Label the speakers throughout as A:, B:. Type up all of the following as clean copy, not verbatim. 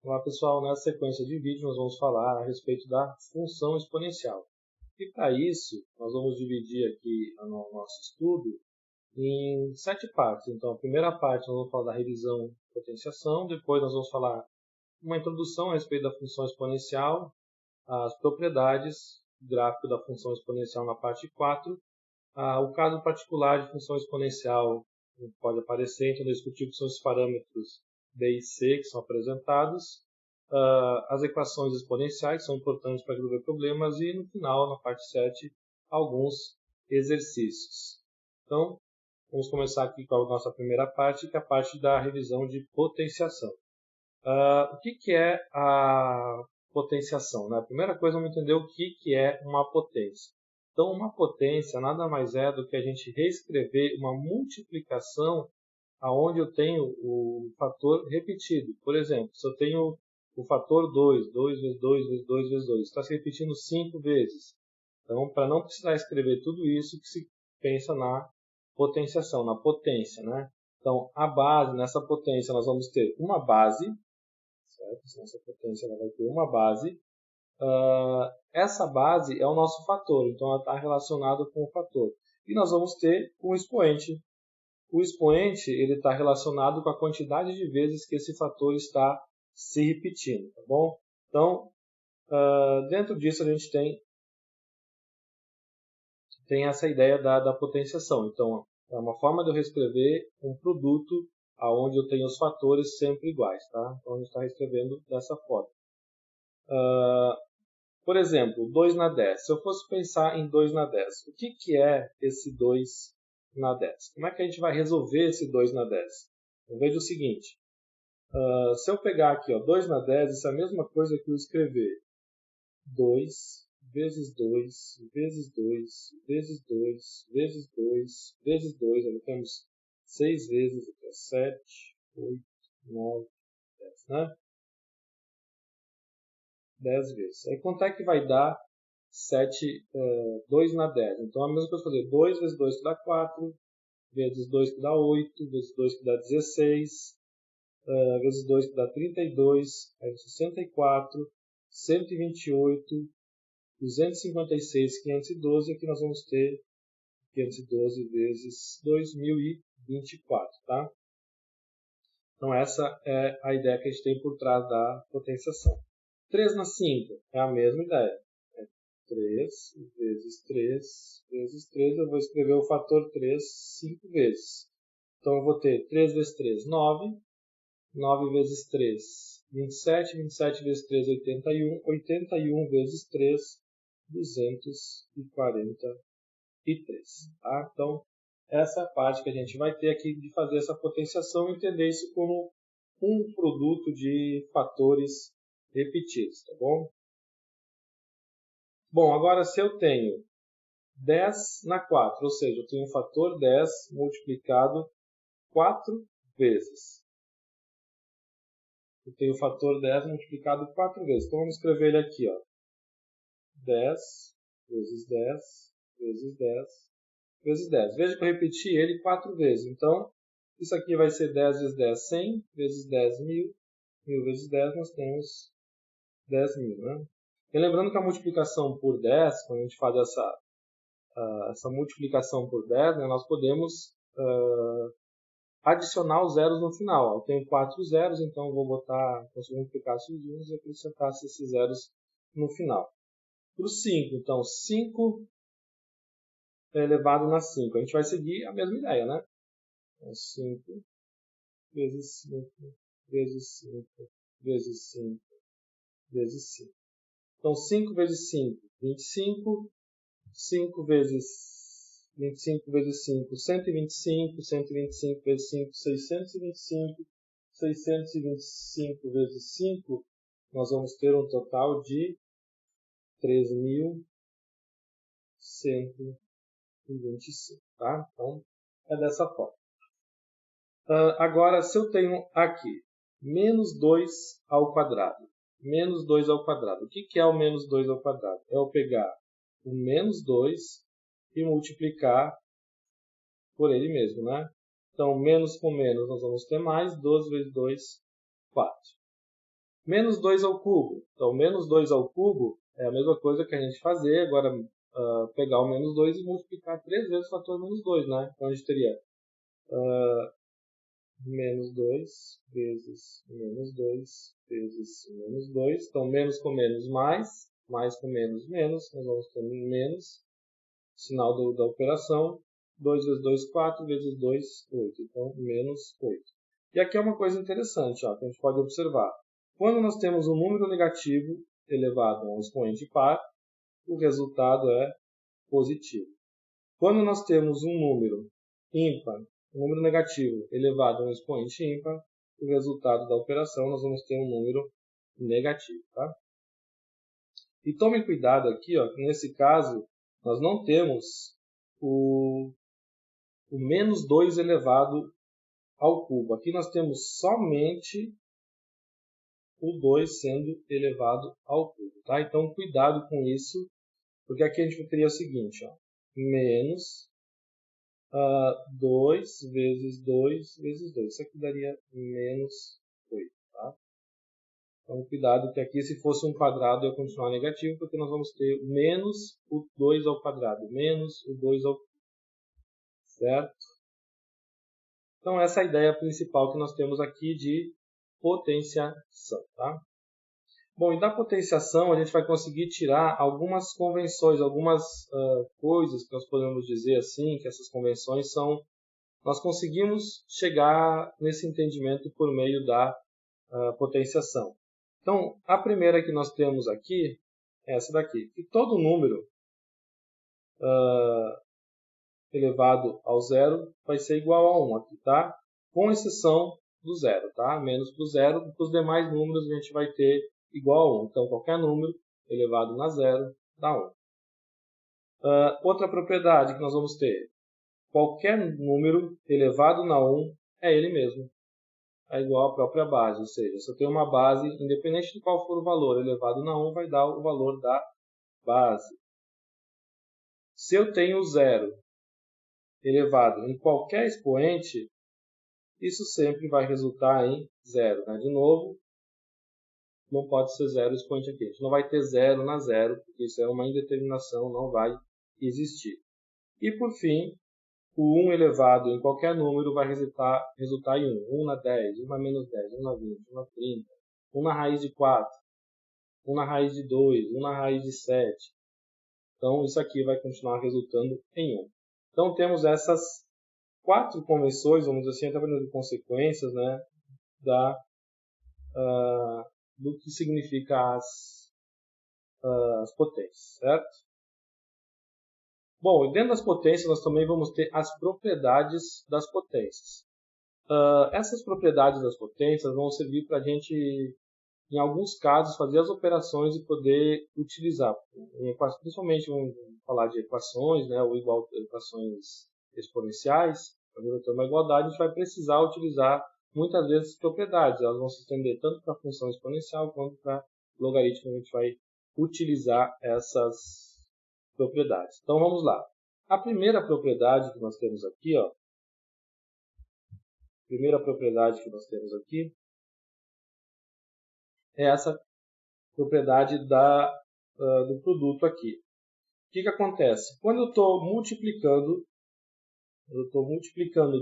A: Olá pessoal, nessa sequência de vídeos nós vamos falar a respeito da função exponencial. E para isso, nós vamos dividir aqui o nosso estudo em 7 partes. Então, a primeira parte nós vamos falar da revisão e potenciação, depois nós vamos falar uma introdução a respeito da função exponencial, as propriedades, gráfico da função exponencial na parte 4, o caso particular de função exponencial pode aparecer, então discutir que são os parâmetros B e C que são apresentados, as equações exponenciais que são importantes para resolver problemas e no final, na parte 7, alguns exercícios. Então, vamos começar aqui com a nossa primeira parte, que é a parte da revisão de potenciação. O que é a potenciação? A primeira coisa, vamos entender o que é uma potência. Então, uma potência nada mais é do que a gente reescrever uma multiplicação onde eu tenho o fator repetido. Por exemplo, se eu tenho o fator 2, 2 vezes 2 vezes 2 vezes 2, está se repetindo 5 vezes. Então, para não precisar escrever tudo isso, que se pensa na potenciação, na potência, né? Então, a base, nessa potência, nós vamos ter uma base, certo? Nessa potência ela vai ter uma base. Essa base é o nosso fator, então ela está relacionada com o fator. E nós vamos ter um expoente. O expoente ele está relacionado com a quantidade de vezes que esse fator está se repetindo, tá bom? Então, dentro disso a gente tem essa ideia da potenciação. Então, é uma forma de eu reescrever um produto onde eu tenho os fatores sempre iguais, tá? Então, a gente está reescrevendo dessa forma. Por exemplo, 2 na 10. Se eu fosse pensar em 2 na 10, o que é esse 2 na 10? Como é que a gente vai resolver esse 2 na 10? Eu vejo o seguinte, se eu pegar aqui 2 na 10, isso é a mesma coisa que eu escrever 2 vezes 2 vezes 2 vezes 2 vezes 2 vezes 2. Aí temos 6 vezes, 7, 8, 9, 10, né? 10 vezes. Aí quanto é que vai dar 2 na 10? Então a mesma coisa fazer 2 vezes 2 que dá 4, vezes 2 que dá 8, vezes 2 que dá 16, vezes 2 que dá 32, aí 64, 128, 256, 512, aqui nós vamos ter 512 vezes 2024, tá? Então essa é a ideia que a gente tem por trás da potenciação. 3 na 5 é a mesma ideia. 3 vezes 3 vezes 3, eu vou escrever o fator 3 5 vezes. Então eu vou ter 3 vezes 3, 9. 9 vezes 3, 27. 27 vezes 3, 81. 81 vezes 3, 243. Tá? Então, essa é a parte que a gente vai ter aqui de fazer essa potenciação e entender isso como um produto de fatores repetidos. Tá bom? Bom, agora se eu tenho 10 na 4, ou seja, eu tenho um fator 10 multiplicado 4 vezes. Eu tenho o fator 10 multiplicado 4 vezes. Então, vamos escrever ele aqui. 10 vezes 10 vezes 10 vezes 10. Veja que eu repeti ele 4 vezes. Então, isso aqui vai ser 10 vezes 10, 100, vezes 10, 1000. 1000 vezes 10, nós temos 10.000. Né? E lembrando que a multiplicação por 10, quando a gente faz essa multiplicação por 10, né, nós podemos adicionar os zeros no final. Eu tenho 4 zeros, então eu vou botar, se eu multiplicar esses números e acrescentar esses zeros no final. Para o 5, então 5 elevado na 5. A gente vai seguir a mesma ideia, né? Então, 5 vezes 5 vezes 5 vezes 5 vezes 5. Então 5 vezes 5, 25. 5 vezes 25 vezes 5, 125. 125 vezes 5, 625. 625 vezes 5, nós vamos ter um total de 3.125, tá? Então, é dessa forma. Agora, se eu tenho aqui menos 2 ao quadrado, menos 2 ao quadrado, o que é o menos 2 ao quadrado? É eu pegar o menos 2 e multiplicar por ele mesmo, né? Então, menos com menos, nós vamos ter mais, 12 vezes 2, 4. Menos 2 ao cubo. Então, menos 2 ao cubo é a mesma coisa que a gente fazer. Agora, pegar o menos 2 e multiplicar 3 vezes o fator menos 2, né? Então, a gente teria menos 2 vezes menos 2 vezes menos 2. Então, menos com menos, mais com menos, menos. Nós vamos ter menos, sinal da operação. 2 vezes 2, 4, vezes 2, 8. Então, menos 8. E aqui é uma coisa interessante, ó, que a gente pode observar. Quando nós temos um número negativo elevado a um expoente par, o resultado é positivo. Quando nós temos um número ímpar, um número negativo elevado a um expoente ímpar, o resultado da operação nós vamos ter um número negativo. Tá? E tome cuidado aqui, ó, que nesse caso nós não temos o menos 2 elevado ao cubo. Aqui nós temos somente o 2 sendo elevado ao cubo. Tá? Então, cuidado com isso, porque aqui a gente teria o seguinte, ó, menos 2 vezes 2 vezes 2. Isso aqui daria menos 8. Tá? Então, cuidado que aqui, se fosse um quadrado, ia continuar negativo, porque nós vamos ter menos o 2 ao quadrado, menos o 2 ao cubo. Certo? Então, essa é a ideia principal que nós temos aqui de potenciação. Tá? Bom, e da potenciação a gente vai conseguir tirar algumas convenções, algumas coisas que nós podemos dizer assim, que essas convenções são... Nós conseguimos chegar nesse entendimento por meio da potenciação. Então, a primeira que nós temos aqui é essa daqui, que todo número elevado ao zero vai ser igual a 1 aqui, tá? Com exceção do zero, tá? Menos para o zero, para os demais números a gente vai ter igual a 1. Então, qualquer número elevado na zero dá 1. Outra propriedade que nós vamos ter. Qualquer número elevado na 1 é ele mesmo. É igual à própria base. Ou seja, se eu tenho uma base, independente de qual for o valor elevado na 1, vai dar o valor da base. Se eu tenho zero elevado em qualquer expoente, isso sempre vai resultar em zero. Né? De novo, não pode ser zero expoente aqui. A gente não vai ter zero na zero, porque isso é uma indeterminação, não vai existir. E por fim, o 1 elevado em qualquer número vai resultar em 1. 1 na 10, 1 na menos 10, 1 na 20, 1 na 30, 1 na raiz de 4, 1 na raiz de 2, 1 na raiz de 7. Então, isso aqui vai continuar resultando em 1. Então, temos essas 4 convenções, vamos dizer assim, até de consequências, né, do que significa as potências, certo? Bom, dentro das potências nós também vamos ter as propriedades das potências. Essas propriedades das potências vão servir para a gente, em alguns casos, fazer as operações e poder utilizar. Principalmente vamos falar de equações, né, ou equações exponenciais. Para ter uma igualdade, a gente vai precisar utilizar muitas vezes propriedades. Elas vão se estender tanto para a função exponencial quanto para logaritmo. A gente vai utilizar essas propriedades. Então vamos lá. A primeira propriedade que nós temos aqui, ó, é essa propriedade do produto aqui. O que acontece? Quando eu estou multiplicando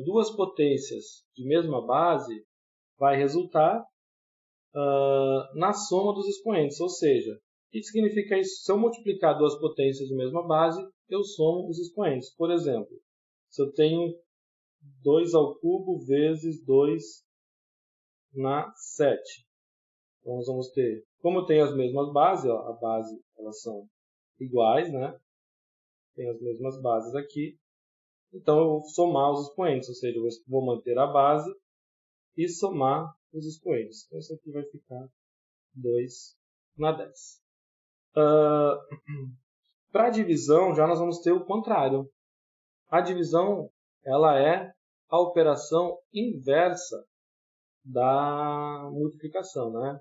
A: duas potências de mesma base, vai resultar na soma dos expoentes. Ou seja, o que significa isso? Se eu multiplicar duas potências de mesma base, eu somo os expoentes. Por exemplo, se eu tenho 2 ao cubo vezes 2 na 7. Então, nós vamos ter, como eu tenho as mesmas bases, ó, a base, elas são iguais, né? Tem as mesmas bases aqui. Então, eu vou somar os expoentes, ou seja, eu vou manter a base e somar os expoentes. Então, isso aqui vai ficar 2 na 10. Para a divisão, já nós vamos ter o contrário. A divisão, ela é a operação inversa da multiplicação, né?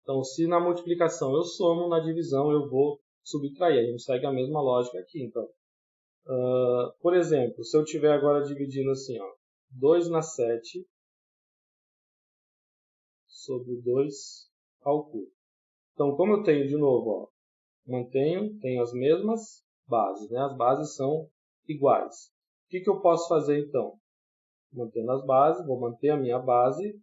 A: Então, se na multiplicação eu somo, na divisão eu vou subtrair. A gente segue a mesma lógica aqui. Então, por exemplo, se eu estiver agora dividindo assim, ó, 2 na 7 sobre 2 ao cubo. Então, como eu tenho de novo, ó, tenho as mesmas bases, né? As bases são iguais. O que eu posso fazer então? Mantendo as bases, vou manter a minha base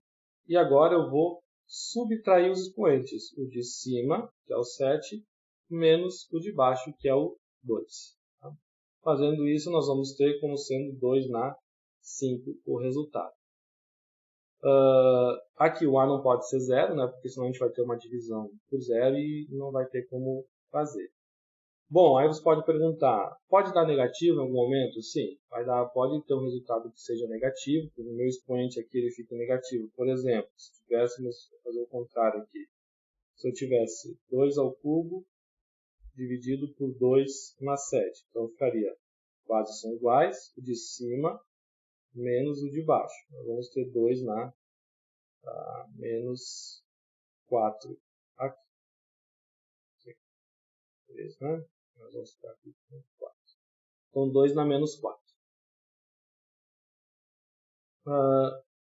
A: e agora eu vou subtrair os expoentes. O de cima, que é o 7, menos o de baixo, que é o 2. Tá? Fazendo isso, nós vamos ter como sendo 2 na 5 o resultado. Aqui o A não pode ser 0, né? Porque senão a gente vai ter uma divisão por 0 e não vai ter como fazer. Bom, aí você pode perguntar, pode dar negativo em algum momento? Sim, pode ter um resultado que seja negativo, porque o meu expoente aqui ele fica negativo. Por exemplo, se tivéssemos, vou fazer o contrário aqui, se eu tivesse 2 ao cubo dividido por 2 na 7, então ficaria, bases são iguais, o de cima menos o de baixo. Nós vamos ter 2 na menos 4 aqui. 3, né? Nós vamos ficar aqui com 4. Então, 2 na menos 4.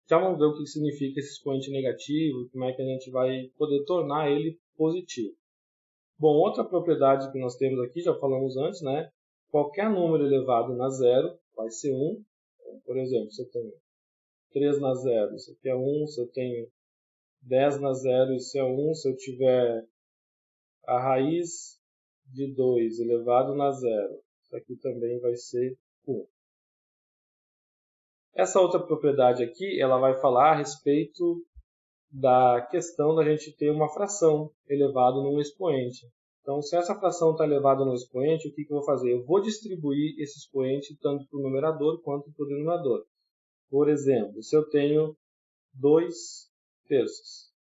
A: Já vamos ver o que significa esse expoente negativo, como é que a gente vai poder tornar ele positivo. Bom, outra propriedade que nós temos aqui, já falamos antes, né? Qualquer número elevado na zero vai ser 1. Então, por exemplo, se eu tenho 3 na zero, isso aqui é 1. Se eu tenho 10 na zero, isso é 1. Se eu tiver a raiz de 2 elevado na zero, isso aqui também vai ser 1. Essa outra propriedade aqui, ela vai falar a respeito da questão da gente ter uma fração elevada num expoente. Então, se essa fração está elevada no expoente, o que eu vou fazer? Eu vou distribuir esse expoente tanto para o numerador quanto para o denominador. Por exemplo, se eu tenho 2 terços,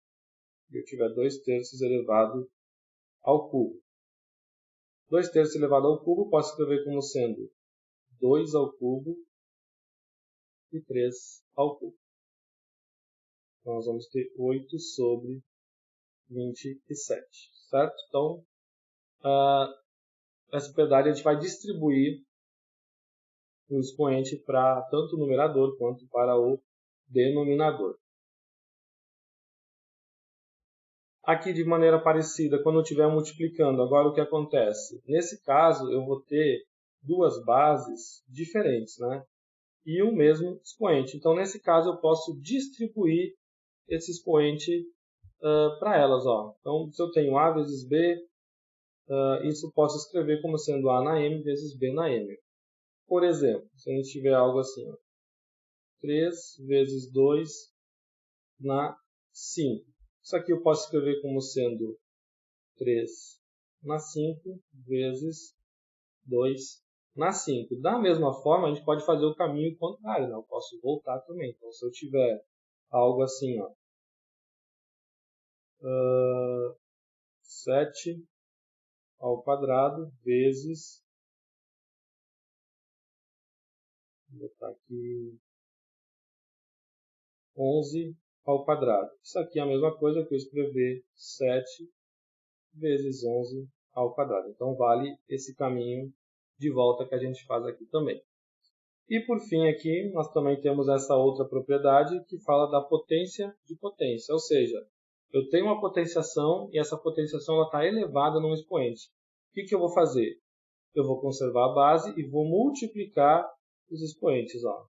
A: e eu tiver 2 terços elevado ao cubo. 2 terços elevado ao cubo, posso escrever como sendo 2 ao cubo e 3 ao cubo. Então, nós vamos ter 8 sobre 27, certo? Então, essa propriedade a gente vai distribuir o expoente para tanto o numerador quanto para o denominador. Aqui, de maneira parecida, quando eu estiver multiplicando, agora o que acontece? Nesse caso, eu vou ter duas bases diferentes, né? E o mesmo expoente. Então, nesse caso, eu posso distribuir esse expoente para elas. Ó. Então, se eu tenho A vezes B, isso eu posso escrever como sendo A na M vezes B na M. Por exemplo, se a gente tiver algo assim, ó, 3 vezes 2 na 5. Isso aqui eu posso escrever como sendo 3 na 5 vezes 2 na 5. Da mesma forma, a gente pode fazer o caminho contrário, né? Eu posso voltar também. Então, se eu tiver algo assim, ó, 7 ao quadrado vezes, vou botar aqui, 11 ao quadrado. Isso aqui é a mesma coisa que eu escrever 7 vezes 11 ao quadrado. Então, vale esse caminho de volta que a gente faz aqui também. E, por fim, aqui, nós também temos essa outra propriedade que fala da potência de potência. Ou seja, eu tenho uma potenciação e essa potenciação está elevada num expoente. O que eu vou fazer? Eu vou conservar a base e vou multiplicar os expoentes. Ó.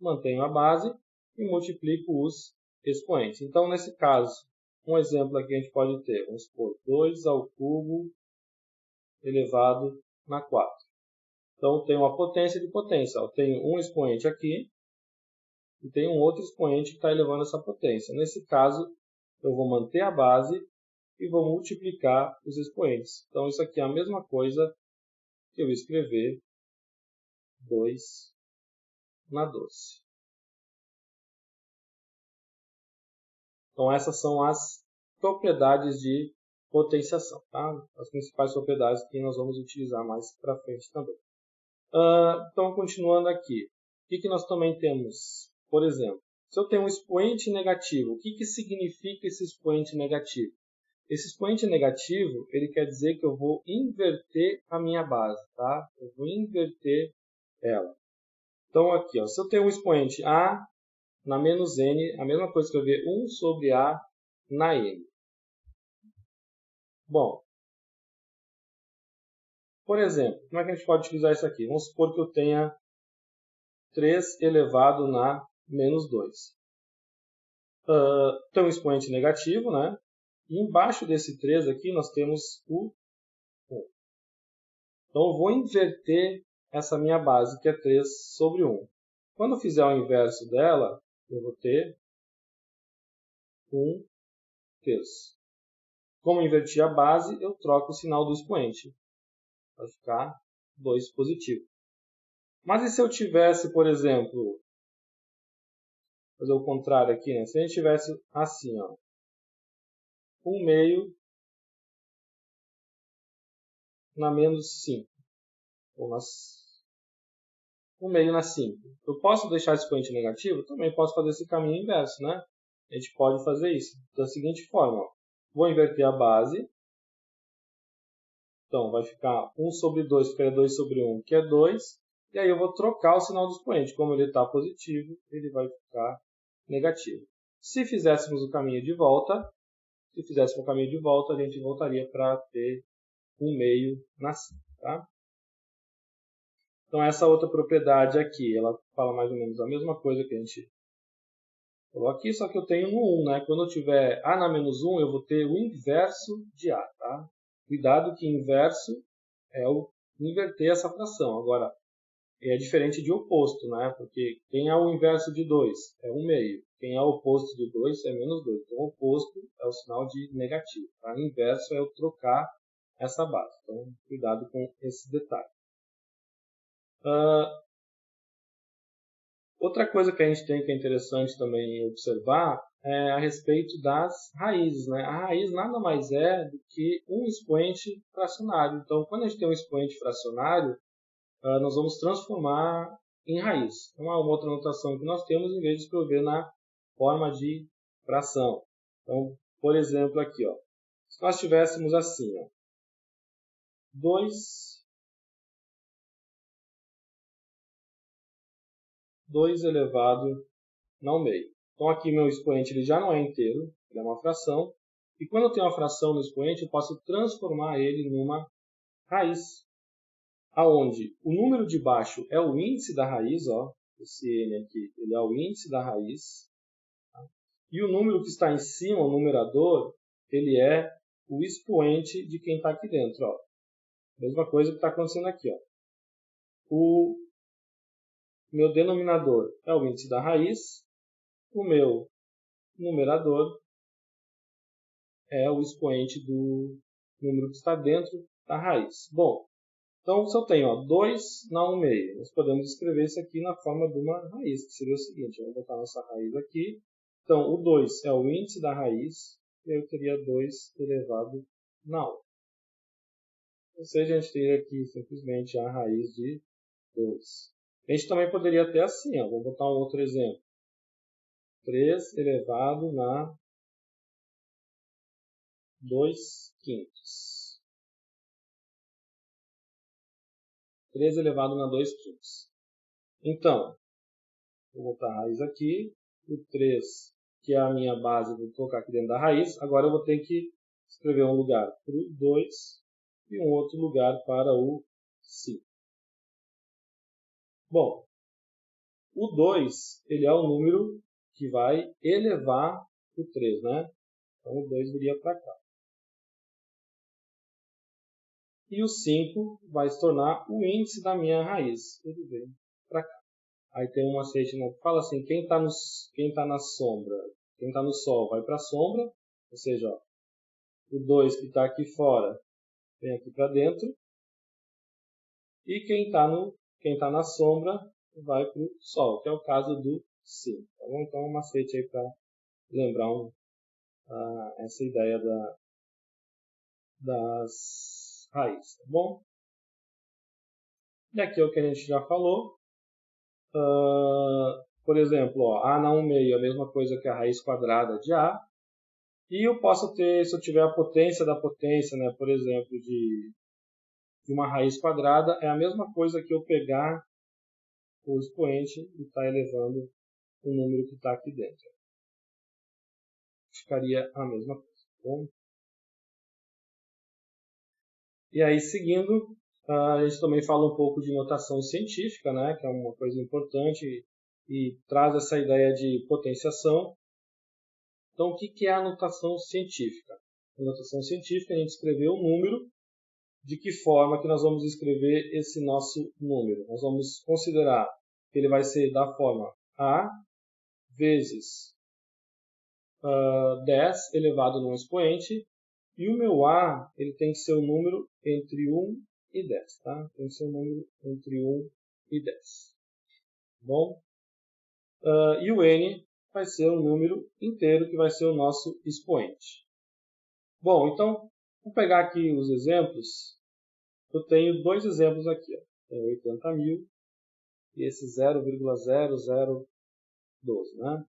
A: Mantenho a base e multiplico os expoentes. Então, nesse caso, um exemplo aqui a gente pode ter, vamos supor, 2 ao cubo elevado na 4. Então, eu tenho uma potência de potência. Eu tenho um expoente aqui e tenho um outro expoente que está elevando essa potência. Nesse caso, eu vou manter a base e vou multiplicar os expoentes. Então, isso aqui é a mesma coisa que eu escrever 2 na 12. Então, essas são as propriedades de potenciação, tá? As principais propriedades que nós vamos utilizar mais para frente também. Então, continuando aqui, o que nós também temos? Por exemplo, se eu tenho um expoente negativo, o que significa esse expoente negativo? Esse expoente negativo, ele quer dizer que eu vou inverter a minha base, tá? Eu vou inverter ela. Então, aqui, ó, se eu tenho um expoente A na menos N, a mesma coisa que eu ver 1 sobre A na N. Bom, por exemplo, como é que a gente pode utilizar isso aqui? Vamos supor que eu tenha 3 elevado na menos 2. Tem um expoente negativo, né? E embaixo desse 3 aqui nós temos o 1. Então eu vou inverter essa minha base, que é 3 sobre 1. Quando eu fizer o inverso dela, eu vou ter 1 terço. Como eu inverti a base, eu troco o sinal do expoente. Vai ficar 2 positivo. Mas e se eu tivesse, por exemplo, fazer o contrário aqui, né? Se a gente tivesse assim, ó, 1 meio na menos 5, ou 1 meio na 5. Eu posso deixar esse expoente negativo? Também posso fazer esse caminho inverso, né? A gente pode fazer isso da seguinte forma, ó. Vou inverter a base. Então, vai ficar 1 sobre 2, ficaria 2 sobre 1, que é 2. E aí eu vou trocar o sinal do expoente. Como ele está positivo, ele vai ficar negativo. Se fizéssemos o caminho de volta, a gente voltaria para ter 1 meio na 5. Tá? Então, essa outra propriedade aqui, ela fala mais ou menos a mesma coisa que a gente falou aqui, só que eu tenho no 1. Né? Quando eu tiver A na menos 1, eu vou ter o inverso de A. Tá? Cuidado que inverso é o inverter essa fração. Agora, é diferente de oposto, né? Porque quem é o inverso de 2 é 1 meio. Quem é o oposto de 2 é menos 2. Então, o oposto é o sinal de negativo. Tá? O inverso é eu trocar essa base. Então, cuidado com esse detalhe. Outra coisa que a gente tem que é interessante também observar é a respeito das raízes. Né? A raiz nada mais é do que um expoente fracionário. Então, quando a gente tem um expoente fracionário, nós vamos transformar em raiz. Então, uma outra notação que nós temos, em vez de escrever na forma de fração. Então, por exemplo, aqui, ó, se nós tivéssemos assim, ó, 2 elevado ao meio. Então, aqui meu expoente ele já não é inteiro, ele é uma fração. E quando eu tenho uma fração no expoente, eu posso transformar ele numa raiz, aonde o número de baixo é o índice da raiz, ó, esse n aqui, ele é o índice da raiz, tá? E o número que está em cima, o numerador, ele é o expoente de quem está aqui dentro, ó. Mesma coisa que está acontecendo aqui, ó. O meu denominador é o índice da raiz, o meu numerador é o expoente do número que está dentro da raiz. Bom, então se eu tenho, ó, 2 na 1 meio, nós podemos escrever isso aqui na forma de uma raiz, que seria o seguinte, vamos botar nossa raiz aqui. Então, o 2 é o índice da raiz, e eu teria 2 elevado na 1. Ou seja, a gente teria aqui simplesmente a raiz de 2. A gente também poderia ter assim, ó, vamos botar um outro exemplo. 3 elevado na 2 quintos. 3 elevado na 2 quintos. Então, vou botar a raiz aqui. O 3, que é a minha base, vou colocar aqui dentro da raiz. Agora eu vou ter que escrever um lugar para o 2 e um outro lugar para o 5. Bom, o 2 ele é o número que vai elevar o 3, né? Então o 2 viria para cá. E o 5 vai se tornar o índice da minha raiz. Ele vem para cá. Aí tem um macete, né, que fala assim, quem tá na sombra, quem está no sol vai para a sombra, ou seja, ó, o 2 que está aqui fora vem aqui para dentro, e quem tá na sombra vai para o sol, que é o caso do 5. Tá bom? Então, um macete aí para lembrar essa ideia das raízes. Tá bom? E aqui é o que a gente já falou. Por exemplo, ó, A na 1 meio é a mesma coisa que a raiz quadrada de A. E eu posso ter, se eu tiver a potência da potência, né, por exemplo, de uma raiz quadrada, é a mesma coisa que eu pegar o expoente e estar elevando o número que está aqui dentro. Ficaria a mesma coisa. Bom, E aí, seguindo, a gente também fala um pouco de notação científica, né, que é uma coisa importante e traz essa ideia de potenciação. Então, o que é a notação científica? A notação científica, a gente escreveu um número. De que forma que nós vamos escrever esse nosso número? Nós vamos considerar que ele vai ser da forma A vezes 10 elevado num expoente, e o meu A ele tem que ser um número entre 1 e 10. Tá? Tem que ser um número entre 1 e 10. Bom? E o N vai ser um número inteiro, que vai ser o nosso expoente. Bom, então, vou pegar aqui os exemplos. Eu tenho dois exemplos aqui. Ó. Tem 80.000 e esse 0,0012. Né?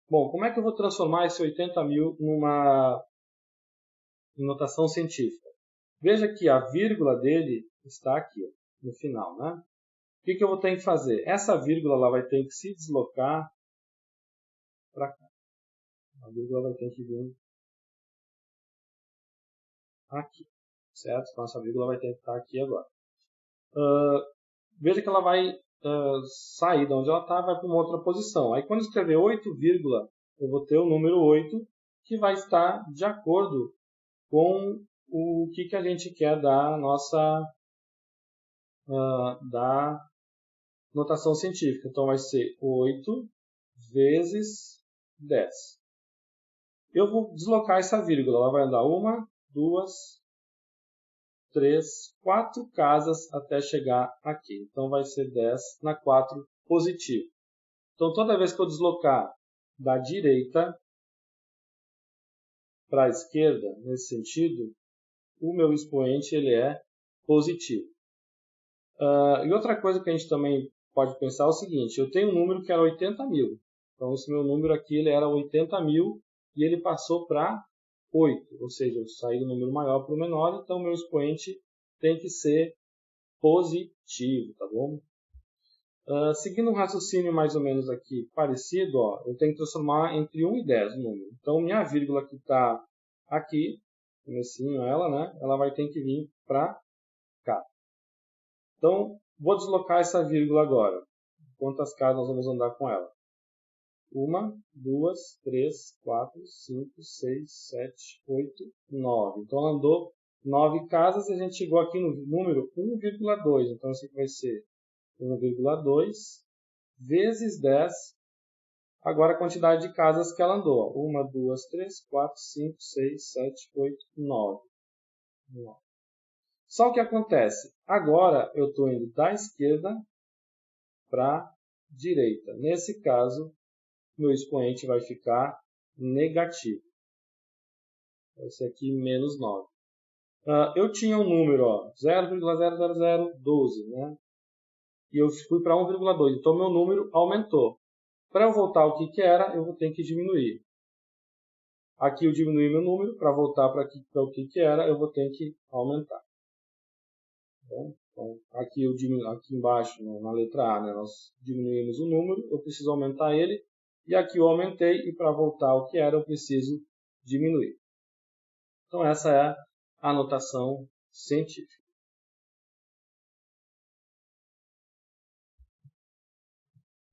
A: Bom, como é que eu vou transformar esse 80.000 numa notação científica? Veja que a vírgula dele está aqui, ó, no final. Né? O que eu vou ter que fazer? Essa vírgula ela vai ter que se deslocar para cá. A vírgula vai ter que vir aqui. Certo? Então essa vírgula vai ter que estar aqui agora. Veja que ela vai sair de onde ela está, vai para uma outra posição. Aí quando eu escrever 8, eu vou ter o número 8, que vai estar de acordo com o que a gente quer da nossa da notação científica. Então vai ser 8 vezes 10. Eu vou deslocar essa vírgula, ela vai andar 1, 2, 3, 4 casas até chegar aqui. Então vai ser 10 na 4 positivo. Então toda vez que eu deslocar da direita para a esquerda, nesse sentido, o meu expoente ele é positivo. E outra coisa que a gente também pode pensar é o seguinte, eu tenho um número que era 80.000. Então esse meu número aqui ele era 80.000 e ele passou para 8. Ou seja, eu saí do número maior para o menor, então o meu expoente tem que ser positivo, tá bom? Seguindo um raciocínio mais ou menos aqui parecido, ó, eu tenho que transformar entre 1 e 10 o número. Então, minha vírgula que está aqui, comecinho ela, né, ela vai ter que vir para cá. Então, vou deslocar essa vírgula agora. Quantas casas nós vamos andar com ela? 1, 2, 3, 4, 5, 6, 7, 8, 9. Então, ela andou 9 casas e a gente chegou aqui no número 1,2. Então, isso aqui vai ser 1,2 vezes 10. Agora a quantidade de casas que ela andou. 1, 2, 3, 4, 5, 6, 7, 8, 9. Só o que acontece? Agora eu estou indo da esquerda para a direita. Nesse caso, meu expoente vai ficar negativo. Vai ser aqui menos 9. Eu tinha um número 0,00012, né? E eu fui para 1,2. Então meu número aumentou. Para eu voltar ao que era, eu vou ter que diminuir. Aqui eu diminui meu número, para voltar para o que era, eu vou ter que aumentar. Então, aqui embaixo, na letra A, né, nós diminuímos o número, eu preciso aumentar ele. E aqui eu aumentei, e para voltar ao que era, eu preciso diminuir. Então essa é a notação científica.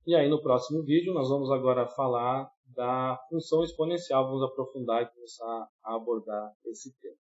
A: E aí no próximo vídeo nós vamos agora falar da função exponencial, vamos aprofundar e começar a abordar esse tema.